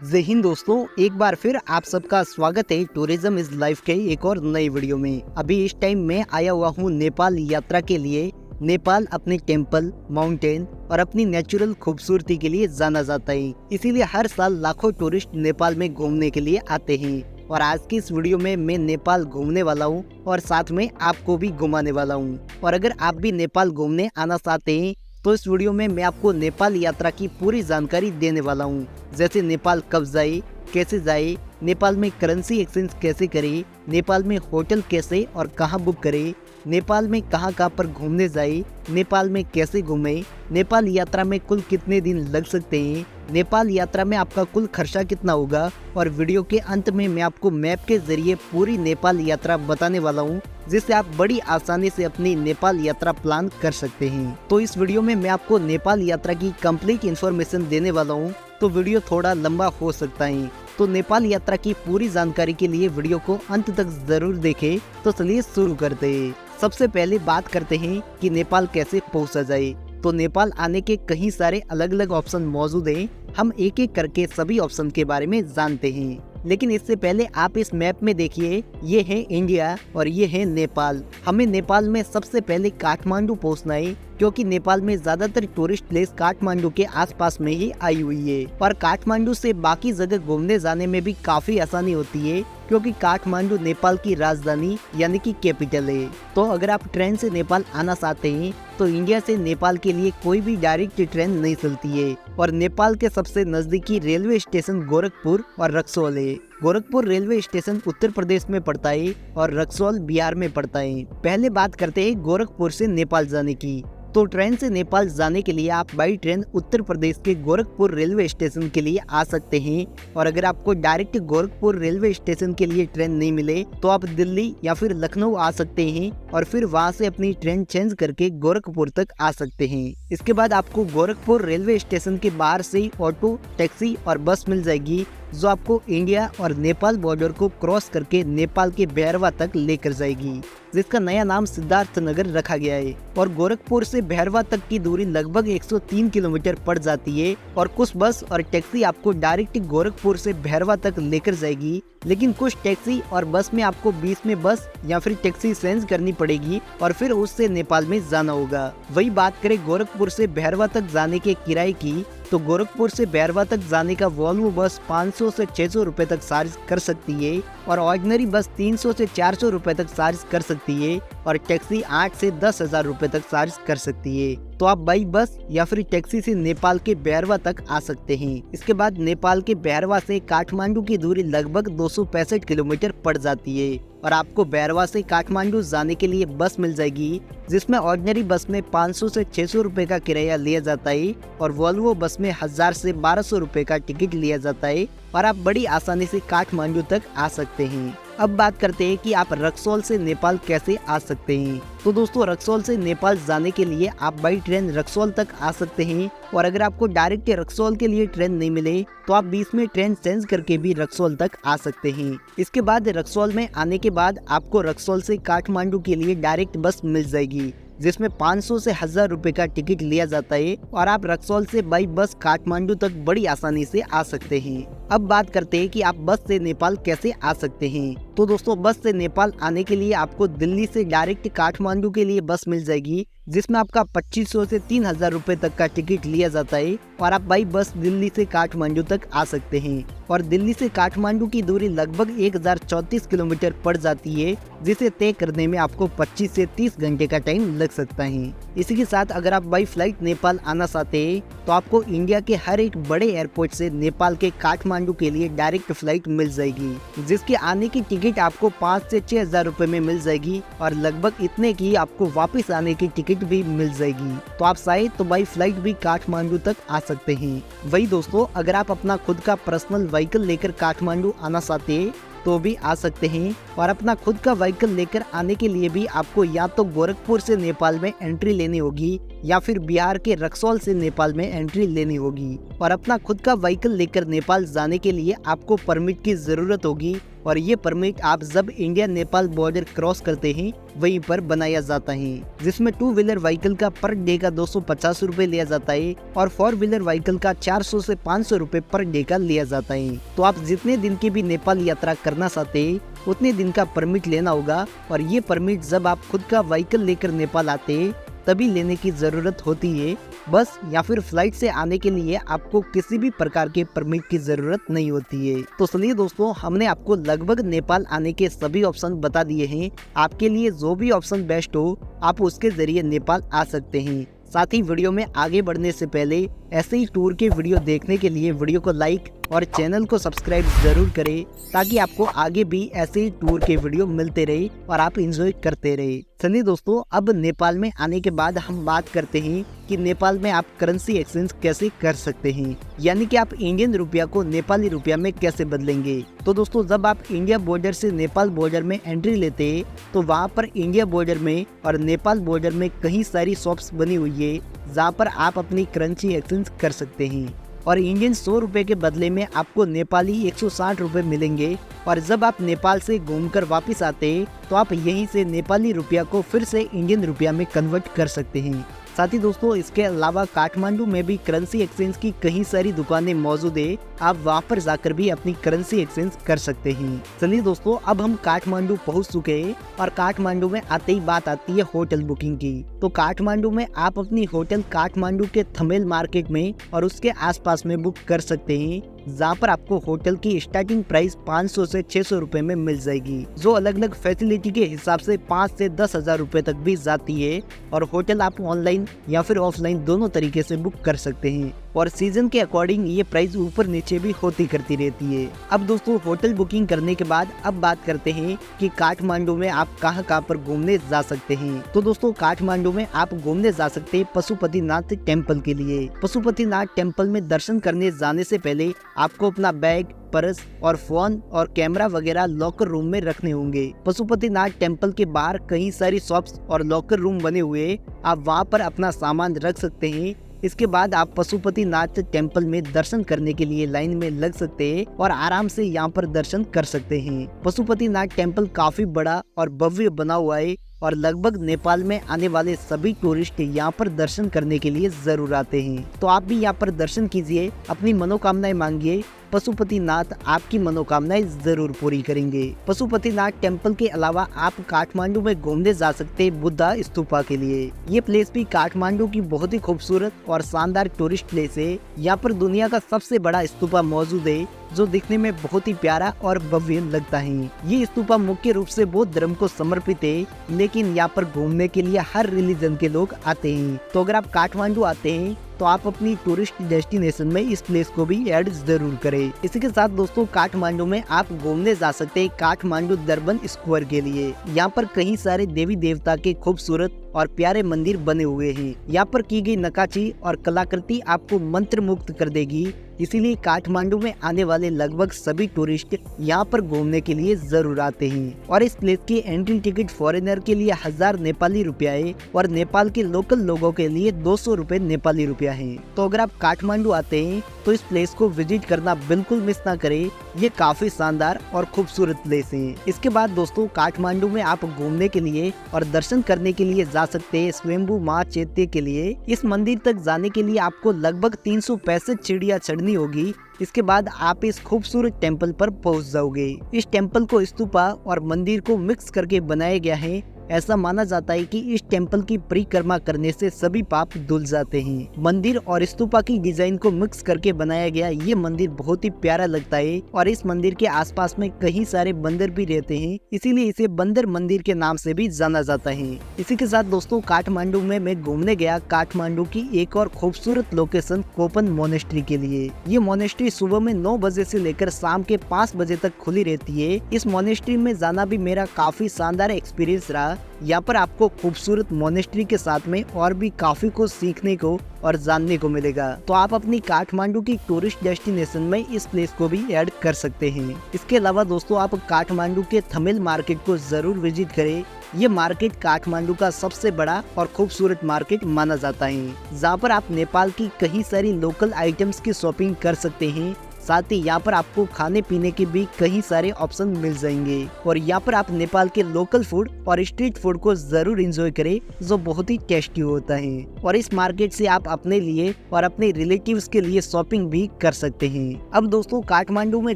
जय हिंद दोस्तों, एक बार फिर आप सबका स्वागत है टूरिज्म इज लाइफ के एक और नई वीडियो में। अभी इस टाइम मैं आया हुआ हूँ नेपाल यात्रा के लिए। नेपाल अपने टेम्पल, माउंटेन और अपनी नेचुरल खूबसूरती के लिए जाना जाता है, इसीलिए हर साल लाखों टूरिस्ट नेपाल में घूमने के लिए आते हैं। और आज की इस वीडियो में मैं नेपाल घूमने वाला हूँ और साथ में आपको भी घुमाने वाला हूँ। और अगर आप भी नेपाल घूमने आना चाहते हैं तो इस वीडियो में मैं आपको नेपाल यात्रा की पूरी जानकारी देने वाला हूँ, जैसे नेपाल कब जाए, कैसे जाए, नेपाल में करेंसी एक्सचेंज कैसे करें, नेपाल में होटल कैसे और कहाँ बुक करें, नेपाल में कहाँ कहाँ पर घूमने जाए, नेपाल में कैसे घूमें, नेपाल यात्रा में कुल कितने दिन लग सकते हैं, नेपाल यात्रा में आपका कुल खर्चा कितना होगा। और वीडियो के अंत में मैं आपको मैप के जरिए पूरी नेपाल यात्रा बताने वाला हूँ, जिससे आप बड़ी आसानी से अपनी नेपाल यात्रा प्लान कर सकते हैं। तो इस वीडियो में मैं आपको नेपाल यात्रा की कंप्लीट इन्फॉर्मेशन देने वाला हूँ, तो वीडियो थोड़ा लंबा हो सकता है। तो नेपाल यात्रा की पूरी जानकारी के लिए वीडियो को अंत तक जरूर देखें। तो चलिए शुरू करते हैं। सबसे पहले बात करते हैं कि नेपाल कैसे पहुंचा जाए। तो नेपाल आने के कई सारे अलग अलग ऑप्शन मौजूद हैं। हम एक एक करके सभी ऑप्शन के बारे में जानते हैं, लेकिन इससे पहले आप इस मैप में देखिए, ये है इंडिया और ये है नेपाल। हमें नेपाल में सबसे पहले काठमांडू पहुंचना है, क्योंकि नेपाल में ज्यादातर टूरिस्ट प्लेस काठमांडू के आसपास में ही आई हुई है। और काठमांडू से बाकी जगह घूमने जाने में भी काफी आसानी होती है, क्योंकि काठमांडू नेपाल की राजधानी यानी कि कैपिटल है। तो अगर आप ट्रेन से नेपाल आना चाहते हैं तो इंडिया से नेपाल के लिए कोई भी डायरेक्ट ट्रेन नहीं चलती है। और नेपाल के सबसे नजदीकी रेलवे स्टेशन गोरखपुर और रक्सौल है। गोरखपुर रेलवे स्टेशन उत्तर प्रदेश में पड़ता है और रक्सौल बिहार में पड़ता है। पहले बात करते हैं गोरखपुर से नेपाल जाने की। तो ट्रेन से नेपाल जाने के लिए आप बाई ट्रेन उत्तर प्रदेश के गोरखपुर रेलवे स्टेशन के लिए आ सकते हैं। और अगर आपको डायरेक्ट गोरखपुर रेलवे स्टेशन के लिए ट्रेन नहीं मिले तो आप दिल्ली या फिर लखनऊ आ सकते हैं और फिर वहां से अपनी ट्रेन चेंज करके गोरखपुर तक आ सकते हैं। इसके बाद आपको गोरखपुर रेलवे स्टेशन के बाहर से ऑटो, टैक्सी और बस मिल जाएगी, जो आपको इंडिया और नेपाल बॉर्डर को क्रॉस करके नेपाल के बैरवा तक लेकर जाएगी, जिसका नया नाम सिद्धार्थ नगर रखा गया है। और गोरखपुर से बैरवा तक की दूरी लगभग 103 किलोमीटर पड़ जाती है। और कुछ बस और टैक्सी आपको डायरेक्ट गोरखपुर से बैरवा तक लेकर जाएगी, लेकिन कुछ टैक्सी और बस में आपको बीच में बस या फिर टैक्सी चेंज करनी पड़ेगी और फिर उससे नेपाल में जाना होगा। वही बात करें गोरखपुर से बैरवा तक जाने के किराए की, तो गोरखपुर से बैरवा तक जाने का वॉल्वो बस 500 से 600 रुपए तक चार्ज कर सकती है और ऑर्डिनरी बस 300 से 400 रुपए तक चार्ज कर सकती है और टैक्सी 8 से 10,000 रुपए तक चार्ज कर सकती है। तो आप बाई बस या फिर टैक्सी से नेपाल के बैरवा तक आ सकते हैं। इसके बाद नेपाल के बैरवा से काठमांडू की दूरी लगभग 265 किलोमीटर पड़ जाती है और आपको बैरवा से काठमांडू जाने के लिए बस मिल जाएगी, जिसमें ऑर्डिनरी बस में 500 से 600 रुपए का किराया लिया जाता है और वॉल्वो बस में 1000 से 1200 रुपए का टिकट लिया जाता है और आप बड़ी आसानी से काठमांडू तक आ सकते हैं। अब बात करते हैं कि आप रक्सौल से नेपाल कैसे आ सकते हैं। तो दोस्तों, रक्सौल से नेपाल जाने के लिए आप बाई ट्रेन रक्सौल तक आ सकते हैं। और अगर आपको डायरेक्ट रक्सौल के लिए ट्रेन नहीं मिले तो आप बीच में ट्रेन चेंज करके भी रक्सौल तक आ सकते हैं। इसके बाद रक्सौल में आने के बाद आपको रक्सौल से काठमांडू के लिए डायरेक्ट बस मिल जाएगी, जिसमें 500 से 1000 रुपए का टिकट लिया जाता है और आप रक्सौल से बाई बस काठमांडू तक बड़ी आसानी से आ सकते हैं। अब बात करते हैं कि आप बस से नेपाल कैसे आ सकते हैं। तो दोस्तों, बस से नेपाल आने के लिए आपको दिल्ली से डायरेक्ट काठमांडू के लिए बस मिल जाएगी, जिसमें आपका 2500 से 3000 रुपए तक का टिकट लिया जाता है और आप बाई बस दिल्ली से काठमांडू तक आ सकते हैं। और दिल्ली से काठमांडू की दूरी लगभग 1034 किलोमीटर पड़ जाती है, जिसे तय करने में आपको 25 से 30 घंटे का टाइम लग सकता है। इसी के साथ अगर आप बाई फ्लाइट नेपाल आना चाहते हैं तो आपको इंडिया के हर एक बड़े एयरपोर्ट से नेपाल के काठमांडू के लिए डायरेक्ट फ्लाइट मिल जाएगी, जिसके आने की टिकट आपको 5 से 6000 रुपए में मिल जाएगी और लगभग इतने की आपको वापस आने की टिकट भी मिल जाएगी। तो आप चाहे तो बाई फ्लाइट भी काठमांडू तक आ सकते हैं। वही दोस्तों, अगर आप अपना खुद का पर्सनल व्हीकल लेकर काठमांडू आना चाहते हैं तो भी आ सकते हैं। और अपना खुद का व्हीकल लेकर आने के लिए भी आपको या तो गोरखपुर से नेपाल में एंट्री लेनी होगी या फिर बिहार के रक्सौल से नेपाल में एंट्री लेनी होगी। और अपना खुद का व्हीकल लेकर नेपाल जाने के लिए आपको परमिट की जरूरत होगी और ये परमिट आप जब इंडिया नेपाल बॉर्डर क्रॉस करते हैं वहीं पर बनाया जाता है, जिसमें 2 व्हीलर व्हीकल का पर डे का 250 रुपए लिया जाता है और 4 व्हीलर व्हीकल का 400 से 500 रुपए पर डे का लिया जाता है। तो आप जितने दिन की भी नेपाल यात्रा करना चाहते हैं उतने दिन का परमिट लेना होगा और ये परमिट जब आप खुद का व्हीकल लेकर नेपाल आते हैं तभी लेने की जरूरत होती है। बस या फिर फ्लाइट से आने के लिए आपको किसी भी प्रकार के परमिट की जरूरत नहीं होती है। तो चलिए दोस्तों, हमने आपको लगभग नेपाल आने के सभी ऑप्शन बता दिए हैं। आपके लिए जो भी ऑप्शन बेस्ट हो आप उसके जरिए नेपाल आ सकते हैं। साथ ही वीडियो में आगे बढ़ने से पहले ऐसे ही टूर के वीडियो देखने के लिए वीडियो को लाइक और चैनल को सब्सक्राइब जरूर करें ताकि आपको आगे भी ऐसे ही टूर के वीडियो मिलते रहे और आप एंजॉय करते रहे। चलिए दोस्तों, अब नेपाल में आने के बाद हम बात करते हैं कि नेपाल में आप करेंसी एक्सचेंज कैसे कर सकते हैं, यानी कि आप इंडियन रुपया को नेपाली रुपया में कैसे बदलेंगे। तो दोस्तों, जब आप इंडिया बॉर्डर से नेपाल बॉर्डर में एंट्री लेते हैं तो वहाँ पर इंडिया बॉर्डर में और नेपाल बॉर्डर में कई सारी शॉप्स बनी हुई है जहाँ पर आप अपनी करेंसी एक्सचेंज कर सकते हैं और इंडियन 100 रुपए के बदले में आपको नेपाली 160 रुपए मिलेंगे। और जब आप नेपाल से घूमकर वापस आते हैं तो आप यहीं से नेपाली रुपया को फिर से इंडियन रुपया में कन्वर्ट कर सकते हैं। साथ ही दोस्तों, इसके अलावा काठमांडू में भी करेंसी एक्सचेंज की कई सारी दुकानें मौजूद है, आप वहां पर जाकर भी अपनी करेंसी एक्सचेंज कर सकते हैं। चलिए दोस्तों, अब हम काठमांडू पहुंच चुके हैं और काठमांडू में आते ही बात आती है होटल बुकिंग की। तो काठमांडू में आप अपनी होटल काठमांडू के थमेल मार्केट में और उसके आसपास में बुक कर सकते हैं, जहाँ पर आपको होटल की स्टार्टिंग प्राइस 500 से 600 रुपए में मिल जाएगी, जो अलग अलग फैसिलिटी के हिसाब से 5 से 10,000 रुपए तक भी जाती है। और होटल आप ऑनलाइन या फिर ऑफलाइन दोनों तरीके से बुक कर सकते हैं और सीजन के अकॉर्डिंग ये प्राइस ऊपर नीचे भी होती करती रहती है। अब दोस्तों, होटल बुकिंग करने के बाद अब बात करते हैं कि काठमांडू में आप कहां पर घूमने जा सकते हैं। तो दोस्तों, काठमांडू में आप घूमने जा सकते हैं पशुपतिनाथ टेम्पल के लिए। पशुपतिनाथ टेम्पल में दर्शन करने जाने से पहले आपको अपना बैग, पर्स और फोन और कैमरा वगैरह लॉकर रूम में रखने होंगे। पशुपतिनाथ टेम्पल के बाहर कई सारी शॉप्स और लॉकर रूम बने हुए, आप वहां पर अपना सामान रख सकते हैं। इसके बाद आप पशुपतिनाथ टेम्पल में दर्शन करने के लिए लाइन में लग सकते हैं और आराम से यहाँ पर दर्शन कर सकते हैं। पशुपतिनाथ टेम्पल काफी बड़ा और भव्य बना हुआ है और लगभग नेपाल में आने वाले सभी टूरिस्ट यहाँ पर दर्शन करने के लिए जरूर आते हैं। तो आप भी यहाँ पर दर्शन कीजिए, अपनी मनोकामनाएं मांगिए, पशुपतिनाथ आपकी मनोकामनाएं जरूर पूरी करेंगे। पशुपतिनाथ टेम्पल के अलावा आप काठमांडू में घूमने जा सकते हैं बुद्धा स्तूपा के लिए। ये प्लेस भी काठमांडू की बहुत ही खूबसूरत और शानदार टूरिस्ट प्लेस है। यहाँ पर दुनिया का सबसे बड़ा स्तूपा मौजूद है जो दिखने में बहुत ही प्यारा और भव्य लगता है। ये स्तूपा मुख्य रूप से बौद्ध धर्म को समर्पित है, लेकिन यहाँ पर घूमने के लिए हर रिलीजन के लोग आते हैं। तो अगर आप काठमांडू आते हैं तो आप अपनी टूरिस्ट डेस्टिनेशन में इस प्लेस को भी ऐड जरूर करें। इसी के साथ दोस्तों, काठमांडू में आप घूमने जा सकते हैं काठमांडू दर्पण स्क्वायर के लिए। यहाँ पर कई सारे देवी देवता के खूबसूरत और प्यारे मंदिर बने हुए हैं। यहाँ पर की गई नक्काशी और कलाकृति आपको मंत्र मुक्त कर देगी, इसीलिए काठमांडू में आने वाले लगभग सभी टूरिस्ट यहाँ पर घूमने के लिए जरूर आते हैं। और इस प्लेस की एंट्री टिकट फॉरेनर के लिए 1000 नेपाली रुपया है और नेपाल के लोकल लोगों के लिए 200 रुपए नेपाली रुपया है। तो अगर आप काठमांडू आते हैं तो इस प्लेस को विजिट करना बिल्कुल मिस ना करें, ये काफी शानदार और खूबसूरत प्लेस है। इसके बाद दोस्तों, काठमांडू में आप घूमने के लिए और दर्शन करने के लिए जा सकते हैं स्वयंभू माँ चैत्य के लिए। इस मंदिर तक जाने के लिए आपको लगभग 365 सीढ़ियां चढ़नी होगी। इसके बाद आप इस खूबसूरत टेम्पल पर पहुंच जाओगे। इस टेम्पल को स्तूपा और मंदिर को मिक्स करके बनाया गया है। ऐसा माना जाता है कि इस टेम्पल की परिक्रमा करने से सभी पाप धुल जाते हैं। मंदिर और स्तूपा की डिजाइन को मिक्स करके बनाया गया ये मंदिर बहुत ही प्यारा लगता है और इस मंदिर के आसपास में कई सारे बंदर भी रहते हैं, इसीलिए इसे बंदर मंदिर के नाम से भी जाना जाता है। इसी के साथ दोस्तों, काठमांडू में मैं घूमने गया काठमांडू की एक और खूबसूरत लोकेशन कोपन मोनेस्ट्री के लिए। ये मोनेस्ट्री सुबह में 9 बजे से लेकर शाम के 5 बजे तक खुली रहती है। इस मोनेस्ट्री में जाना भी मेरा काफी शानदार एक्सपीरियंस रहा। यहाँ पर आपको खूबसूरत मोनेस्ट्री के साथ में और भी काफी कुछ सीखने को और जानने को मिलेगा। तो आप अपनी काठमांडू की टूरिस्ट डेस्टिनेशन में इस प्लेस को भी ऐड कर सकते हैं। इसके अलावा दोस्तों, आप काठमांडू के थमेल मार्केट को जरूर विजिट करें। ये मार्केट काठमांडू का सबसे बड़ा और खूबसूरत मार्केट माना जाता है, जहाँ पर आप नेपाल की कई सारी लोकल आइटम्स की शॉपिंग कर सकते हैं। साथ ही यहाँ पर आपको खाने पीने के भी कई सारे ऑप्शन मिल जाएंगे और यहाँ पर आप नेपाल के लोकल फूड और स्ट्रीट फूड को जरूर एंजॉय करें जो बहुत ही टेस्टी होता है। और इस मार्केट से आप अपने लिए और अपने रिलेटिव्स के लिए शॉपिंग भी कर सकते हैं। अब दोस्तों काठमांडू में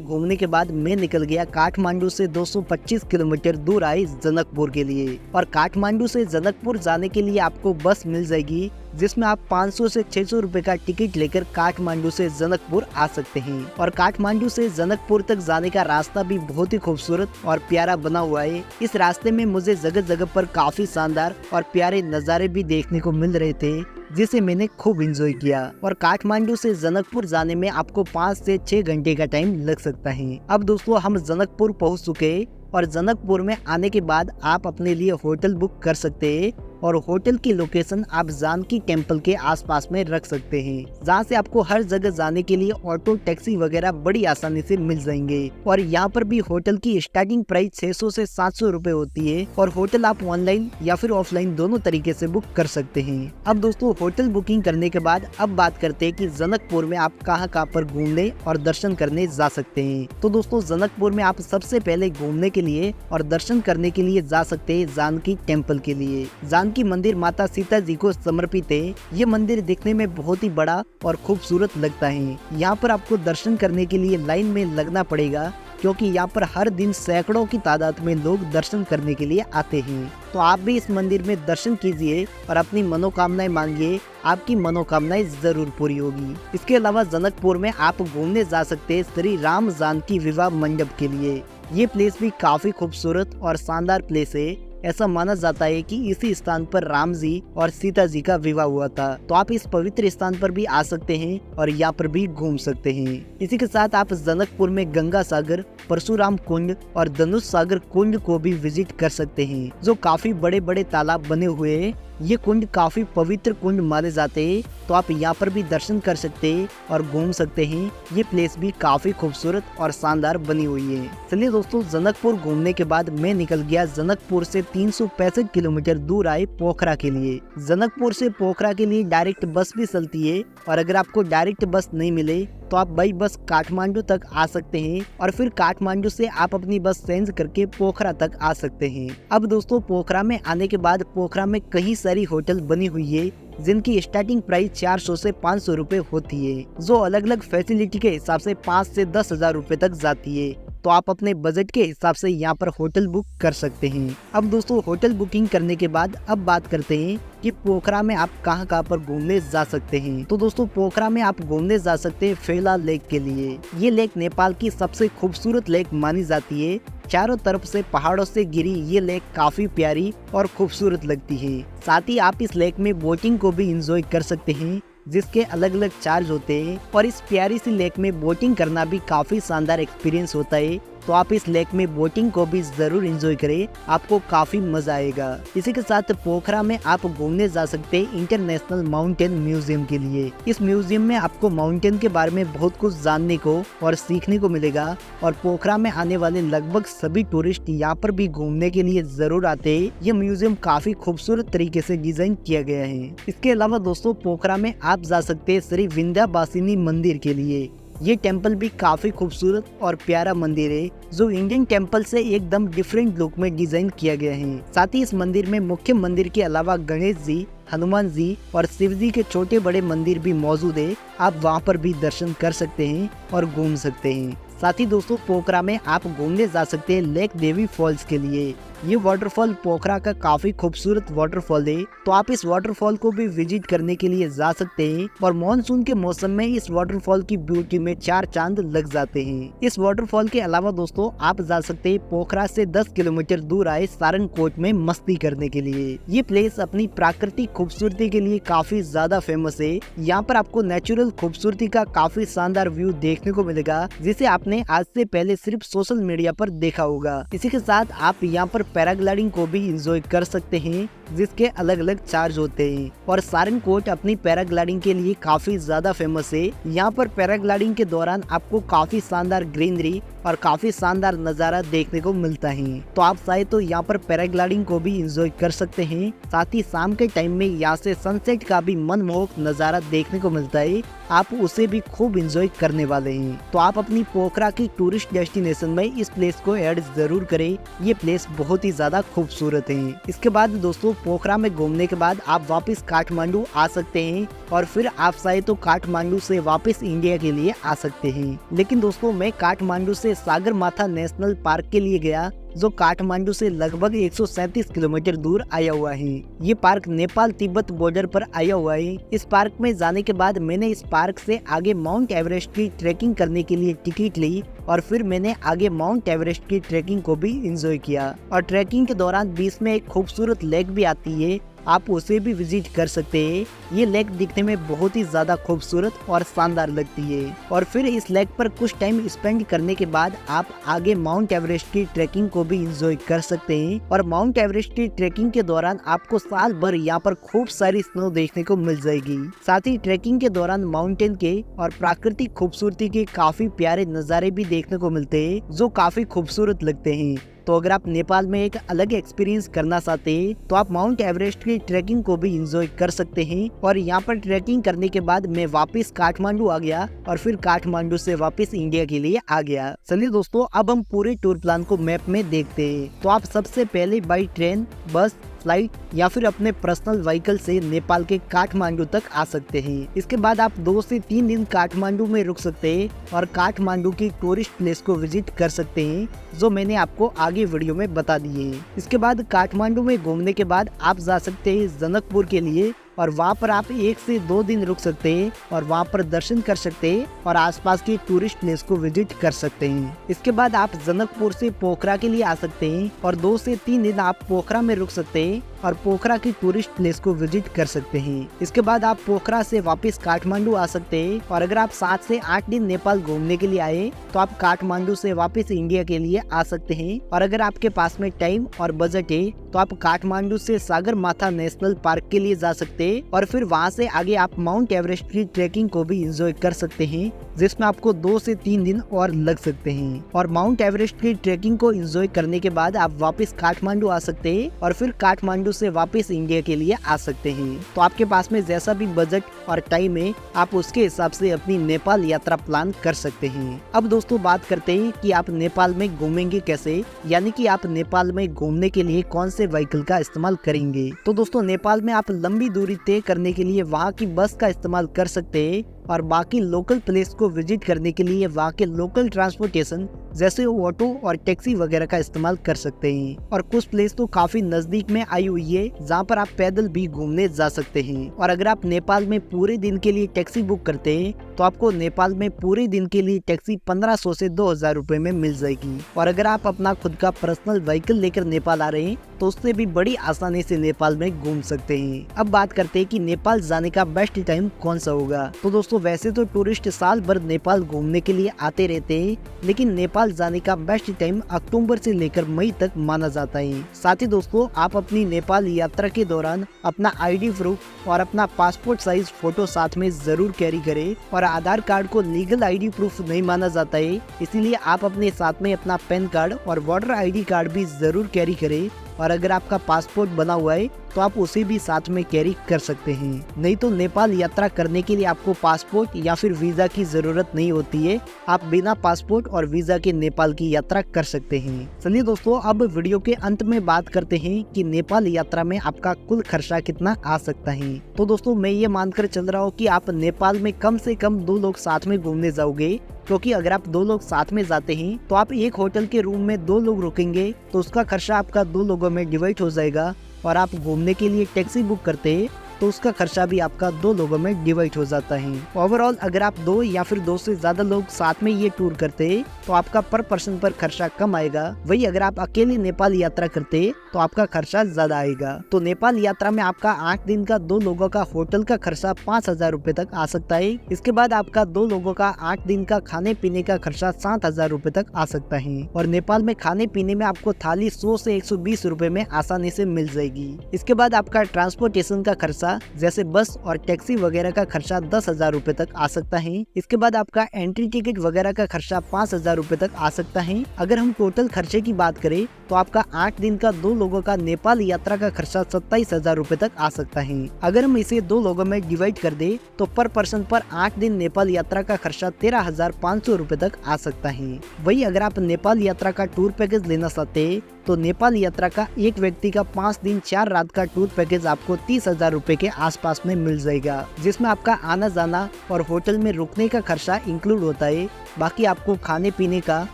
घूमने के बाद मैं निकल गया काठमांडू से 225 किलोमीटर दूर आए जनकपुर के लिए। और काठमांडू से जनकपुर जाने के लिए आपको बस मिल जाएगी जिसमें आप 500 से 600 रुपए का टिकट लेकर काठमांडू से जनकपुर आ सकते हैं। और काठमांडू से जनकपुर तक जाने का रास्ता भी बहुत ही खूबसूरत और प्यारा बना हुआ है। इस रास्ते में मुझे जगह जगह पर काफी शानदार और प्यारे नज़ारे भी देखने को मिल रहे थे जिसे मैंने खूब एंजॉय किया। और काठमांडू से जनकपुर जाने में आपको 5 से 6 घंटे का टाइम लग सकता है। अब दोस्तों हम जनकपुर पहुंच चुके हैं और जनकपुर में आने के बाद आप अपने लिए होटल बुक कर सकते हैं और होटल की लोकेशन आप जानकी टेम्पल के आसपास में रख सकते हैं जहाँ से आपको हर जगह जाने के लिए ऑटो टैक्सी वगैरह बड़ी आसानी से मिल जाएंगे। और यहाँ पर भी होटल की स्टार्टिंग प्राइस 600 से 700 रुपए होती है और होटल आप ऑनलाइन या फिर ऑफलाइन दोनों तरीके से बुक कर सकते हैं। अब दोस्तों होटल बुकिंग करने के बाद अब बात करते हैं कि जनकपुर में आप कहाँ पर घूमने और दर्शन करने जा सकते हैं। तो दोस्तों जनकपुर में आप सबसे पहले घूमने के लिए और दर्शन करने के लिए जा सकते हैं जानकी टेम्पल के लिए। जानकी मंदिर माता सीता जी को समर्पित है। ये मंदिर देखने में बहुत ही बड़ा और खूबसूरत लगता है। यहाँ पर आपको दर्शन करने के लिए लाइन में लगना पड़ेगा क्योंकि यहाँ पर हर दिन सैकड़ों की तादाद में लोग दर्शन करने के लिए आते हैं। तो आप भी इस मंदिर में दर्शन कीजिए और अपनी मनोकामनाएं मांगिए, आपकी मनोकामनाएं जरूर पूरी होगी। इसके अलावा जनकपुर में आप घूमने जा सकते हैं श्री राम जानकी विवाह मंडप के लिए। ये प्लेस भी काफी खूबसूरत और शानदार प्लेस है। ऐसा माना जाता है कि इसी स्थान पर राम जी और सीता जी का विवाह हुआ था। तो आप इस पवित्र स्थान पर भी आ सकते हैं और यहाँ पर भी घूम सकते हैं। इसी के साथ आप जनकपुर में गंगा सागर, परशुराम कुंड और धनुष सागर कुंड को भी विजिट कर सकते हैं जो काफी बड़े बड़े तालाब बने हुए हैं। ये कुंड काफी पवित्र कुंड माने जाते हैं। तो आप यहाँ पर भी दर्शन कर सकते हैं और घूम सकते हैं। ये प्लेस भी काफी खूबसूरत और शानदार बनी हुई है। चलिए दोस्तों जनकपुर घूमने के बाद मैं निकल गया जनकपुर से 365 किलोमीटर दूर आए पोखरा के लिए। जनकपुर से पोखरा के लिए डायरेक्ट बस भी चलती है और अगर आपको डायरेक्ट बस नहीं मिले तो आप बाई बस काठमांडू तक आ सकते हैं और फिर काठमांडू से आप अपनी बस चेंज करके पोखरा तक आ सकते हैं। अब दोस्तों पोखरा में आने के बाद पोखरा में कई सारी होटल बनी हुई है जिनकी स्टार्टिंग प्राइस 400 से 500 रुपए होती है जो अलग अलग फैसिलिटी के हिसाब से 5 से 10,000 रुपए तक जाती है। तो आप अपने बजट के हिसाब से यहाँ पर होटल बुक कर सकते हैं। अब दोस्तों होटल बुकिंग करने के बाद अब बात करते हैं कि पोखरा में आप कहाँ पर घूमने जा सकते हैं। तो दोस्तों पोखरा में आप घूमने जा सकते हैं फेला लेक के लिए। ये लेक नेपाल की सबसे खूबसूरत लेक मानी जाती है। चारों तरफ से पहाड़ों से घिरी ये लेक काफी प्यारी और खूबसूरत लगती है। साथ ही आप इस लेक में बोटिंग को भी एंजॉय कर सकते हैं जिसके अलग अलग चार्ज होते हैं और इस प्यारी सी लेक में बोटिंग करना भी काफी शानदार एक्सपीरियंस होता है। तो आप इस लेक में बोटिंग को भी जरूर एंजॉय करें, आपको काफी मजा आएगा। इसी के साथ पोखरा में आप घूमने जा सकते हैं इंटरनेशनल माउंटेन म्यूजियम के लिए। इस म्यूजियम में आपको माउंटेन के बारे में बहुत कुछ जानने को और सीखने को मिलेगा और पोखरा में आने वाले लगभग सभी टूरिस्ट यहाँ पर भी घूमने के लिए जरूर आते हैं। ये म्यूजियम काफी खूबसूरत तरीके से डिजाइन किया गया है। इसके अलावा दोस्तों पोखरा में आप जा सकते हैं श्री विंध्यावासिनी मंदिर के लिए। ये टेम्पल भी काफी खूबसूरत और प्यारा मंदिर है जो इंडियन टेम्पल से एकदम डिफरेंट लुक में डिजाइन किया गया है। साथ ही इस मंदिर में मुख्य मंदिर के अलावा गणेश जी, हनुमान जी और शिव जी के छोटे बड़े मंदिर भी मौजूद है। आप वहाँ पर भी दर्शन कर सकते हैं और घूम सकते हैं। साथ ही दोस्तों पोखरा में आप घूमने जा सकते हैं लेक देवी फॉल्स के लिए। ये वाटरफॉल पोखरा का काफी खूबसूरत वाटरफॉल है। तो आप इस वाटरफॉल को भी विजिट करने के लिए जा सकते हैं और मानसून के मौसम में इस वाटरफॉल की ब्यूटी में 4 चांद लग जाते हैं। इस वाटरफॉल के अलावा दोस्तों आप जा सकते हैं पोखरा से 10 किलोमीटर दूर आए सारनकोट में मस्ती करने के लिए। ये प्लेस अपनी प्राकृतिक खूबसूरती के लिए काफी ज्यादा फेमस है। यहाँ पर आपको नेचुरल खूबसूरती का काफी शानदार व्यू देखने को मिलेगा जिसे आपने आज से पहले सिर्फ सोशल मीडिया पर देखा होगा। इसी के साथ आप यहाँ पर पैराग्लाइडिंग को भी एंजॉय कर सकते हैं जिसके अलग अलग चार्ज होते हैं और सारनकोट अपनी पैराग्लाइडिंग के लिए काफी ज्यादा फेमस है। यहाँ पर पैराग्लाइडिंग के दौरान आपको काफी शानदार ग्रीनरी और काफी शानदार नज़ारा देखने को मिलता है। तो आप चाहे तो यहाँ पर पैराग्लाइडिंग को भी एंजॉय कर सकते हैं। साथ ही शाम के टाइम में यहाँ से सनसेट का भी मनमोहक नज़ारा देखने को मिलता है, आप उसे भी खूब एंजॉय करने वाले हैं। तो आप अपनी पोखरा की टूरिस्ट डेस्टिनेशन में इस प्लेस को ऐड जरूर करें, ये प्लेस बहुत ही ज्यादा खूबसूरत है। इसके बाद दोस्तों पोखरा में घूमने के बाद आप वापस काठमांडू आ सकते हैं और फिर आप चाहे तो काठमांडू से वापस इंडिया के लिए आ सकते हैं। लेकिन दोस्तों मैं काठमांडू से सागरमाथा नेशनल पार्क के लिए गया, जो काठमांडू से लगभग 137 किलोमीटर दूर आया हुआ है। ये पार्क नेपाल तिब्बत बॉर्डर पर आया हुआ है। इस पार्क में जाने के बाद मैंने इस पार्क से आगे माउंट एवरेस्ट की ट्रैकिंग करने के लिए टिकट ली और फिर मैंने आगे माउंट एवरेस्ट की ट्रैकिंग को भी एंजॉय किया। और ट्रैकिंग के दौरान बीच में एक खूबसूरत लेक भी आती है, आप उसे भी विजिट कर सकते हैं। ये लेक दिखने में बहुत ही ज्यादा खूबसूरत और शानदार लगती है। और फिर इस लेक पर कुछ टाइम स्पेंड करने के बाद आप आगे माउंट एवरेस्ट की ट्रैकिंग को भी एंजॉय कर सकते हैं। और माउंट एवरेस्ट की ट्रैकिंग के दौरान आपको साल भर यहाँ पर खूब सारी स्नो देखने को मिल जाएगी। साथ ही ट्रैकिंग के दौरान माउंटेन के और प्राकृतिक खूबसूरती के काफी प्यारे नज़ारे भी देखने को मिलते हैं, जो काफी खूबसूरत लगते हैं। तो अगर आप नेपाल में एक अलग एक्सपीरियंस करना चाहते हैं तो आप माउंट एवरेस्ट की ट्रैकिंग को भी एंजॉय कर सकते हैं। और यहाँ पर ट्रैकिंग करने के बाद मैं वापस काठमांडू आ गया और फिर काठमांडू से वापस इंडिया के लिए आ गया। चलिए दोस्तों अब हम पूरे टूर प्लान को मैप में देखते हैं। तो आप सबसे पहले बाई ट्रेन, बस, फ्लाइट या फिर अपने पर्सनल व्हीकल से नेपाल के काठमांडू तक आ सकते हैं। इसके बाद आप 2 से 3 दिन काठमांडू में रुक सकते हैं और काठमांडू की टूरिस्ट प्लेस को विजिट कर सकते हैं, जो मैंने आपको आगे वीडियो में बता दिए। इसके बाद काठमांडू में घूमने के बाद आप जा सकते हैं जनकपुर के लिए और वहाँ पर आप 1 से 2 दिन रुक सकते हैं और वहाँ पर दर्शन कर सकते हैं और आसपास की टूरिस्ट प्लेस को विजिट कर सकते हैं। इसके बाद आप जनकपुर से पोखरा के लिए आ सकते हैं और 2 से 3 दिन आप पोखरा में रुक सकते हैं और पोखरा की टूरिस्ट प्लेस को विजिट कर सकते हैं। इसके बाद आप पोखरा से वापस काठमांडू आ सकते हैं और अगर आप 7 से 8 दिन नेपाल घूमने के लिए आए तो आप काठमांडू से वापस इंडिया के लिए आ सकते हैं। और अगर आपके पास में टाइम और बजट है तो आप काठमांडू से सागरमाथा नेशनल पार्क के लिए जा सकते हैं और फिर वहां से आगे आप माउंट एवरेस्ट की ट्रैकिंग को भी एंजॉय कर सकते हैं, जिसमें आपको 2 से 3 दिन और लग सकते हैं। और माउंट एवरेस्ट की ट्रैकिंग को एंजॉय करने के बाद आप वापस काठमांडू आ सकते हैं और फिर काठमांडू से वापस इंडिया के लिए आ सकते हैं। तो आपके पास में जैसा भी बजट और टाइम है आप उसके हिसाब से अपनी नेपाल यात्रा प्लान कर सकते हैं। अब दोस्तों बात करते हैं कि आप नेपाल में घूमेंगे कैसे, यानी कि आप नेपाल में घूमने के लिए कौन से व्हीकल का इस्तेमाल करेंगे। तो दोस्तों नेपाल में आप लंबी दूरी तय करने के लिए वहाँ की बस का इस्तेमाल कर सकते हैं और बाकी लोकल प्लेस को विजिट करने के लिए वहाँ के लोकल ट्रांसपोर्टेशन जैसे ऑटो और टैक्सी वगैरह का इस्तेमाल कर सकते हैं। और कुछ प्लेस तो काफी नजदीक में आई हुई है जहाँ पर आप पैदल भी घूमने जा सकते हैं। और अगर आप नेपाल में पूरे दिन के लिए टैक्सी बुक करते हैं तो आपको नेपाल में पूरे दिन के लिए टैक्सी 1500 से 2000 रुपए में मिल जाएगी। और अगर आप अपना खुद का पर्सनल व्हीकल लेकर नेपाल आ रहे हैं तो उससे भी बड़ी आसानी से नेपाल में घूम सकते हैं। अब बात करते हैं कि नेपाल जाने का बेस्ट टाइम कौन सा होगा। तो दोस्तों वैसे तो टूरिस्ट साल भर नेपाल घूमने के लिए आते रहते हैं, लेकिन नेपाल जाने का बेस्ट टाइम अक्टूबर से लेकर मई तक माना जाता है। साथ ही दोस्तों आप अपनी नेपाल यात्रा के दौरान अपना आईडी प्रूफ और अपना पासपोर्ट साइज फोटो साथ में जरूर कैरी करें। और आधार कार्ड को लीगल आईडी प्रूफ नहीं माना जाता है, इसीलिए आप अपने साथ में अपना पैन कार्ड और वोटर आईडी कार्ड भी जरूर कैरी करें। और अगर आपका पासपोर्ट बना हुआ है तो आप उसे भी साथ में कैरी कर सकते हैं। नहीं तो नेपाल यात्रा करने के लिए आपको पासपोर्ट या फिर वीजा की जरूरत नहीं होती है, आप बिना पासपोर्ट और वीजा के नेपाल की यात्रा कर सकते हैं। चलिए दोस्तों अब वीडियो के अंत में बात करते हैं कि नेपाल यात्रा में आपका कुल खर्चा कितना आ सकता है। तो दोस्तों मैं ये मानकर चल रहा हूँ कि आप नेपाल में कम से कम 2 लोग साथ में घूमने जाओगे, क्योंकि अगर आप 2 लोग साथ में जाते हैं तो आप एक होटल के रूम में 2 लोग रुकेंगे तो उसका खर्चा आपका 2 लोगों में डिवाइड हो जाएगा। और आप घूमने के लिए टैक्सी बुक करते हैं तो उसका खर्चा भी आपका 2 लोगों में डिवाइड हो जाता है। ओवरऑल अगर आप 2 या फिर 2 से ज्यादा लोग साथ में ये टूर करते हैं तो आपका पर पर्सन पर खर्चा कम आएगा। वही अगर आप अकेले नेपाल यात्रा करते हैं तो आपका खर्चा ज्यादा आएगा। तो नेपाल यात्रा में आपका 8 दिन का 2 लोगों का होटल का खर्चा 5000 रुपए तक आ सकता है। इसके बाद आपका 2 लोगों का 8 दिन का खाने पीने का खर्चा 7000 रुपए तक आ सकता है। और नेपाल में खाने पीने में आपको थाली 100 से 120 रुपए में आसानी से मिल जाएगी। इसके बाद आपका ट्रांसपोर्टेशन का खर्चा खर्चा जैसे बस और टैक्सी वगैरह का खर्चा 10,000 रुपए तक आ सकता है। इसके बाद आपका एंट्री टिकट वगैरह का खर्चा 5,000 रुपए तक आ सकता है। अगर हम टोटल खर्चे की बात करें तो आपका 8 दिन का 2 लोगों का नेपाल यात्रा का खर्चा 27,000 रुपए तक आ सकता है। अगर हम इसे 2 लोगों में डिवाइड कर दे तो पर पर्सन पर 8 दिन नेपाल यात्रा का खर्चा 13,500 रुपए तक आ सकता है। वही अगर आप नेपाल यात्रा का टूर पैकेज लेना चाहते हैं तो नेपाल यात्रा का एक व्यक्ति का 5 दिन 4 रात का टूर पैकेज आपको 30,000 रुपए के आसपास में मिल जाएगा, जिसमें आपका आना जाना और होटल में रुकने का खर्चा इंक्लूड होता है। बाकी आपको खाने पीने का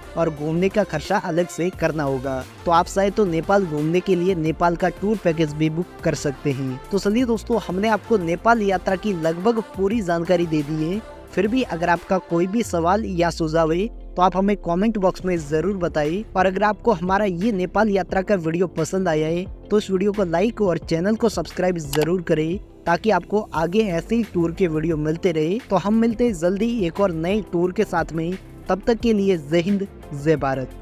और घूमने का खर्चा अलग से करना होगा। तो आप चाहे तो नेपाल घूमने के लिए नेपाल का टूर पैकेज भी बुक कर सकते हैं। तो चलिए दोस्तों, हमने आपको नेपाल यात्रा की लगभग पूरी जानकारी दे दी है। फिर भी अगर आपका कोई भी सवाल या सुझाव है तो आप हमें कमेंट बॉक्स में जरूर बताइए। और अगर आपको हमारा ये नेपाल यात्रा का वीडियो पसंद आया है तो इस वीडियो को लाइक और चैनल को सब्सक्राइब जरूर करें, ताकि आपको आगे ऐसे ही टूर के वीडियो मिलते रहे। तो हम मिलते हैं जल्दी एक और नए टूर के साथ में। तब तक के लिए जय हिंद, जय भारत।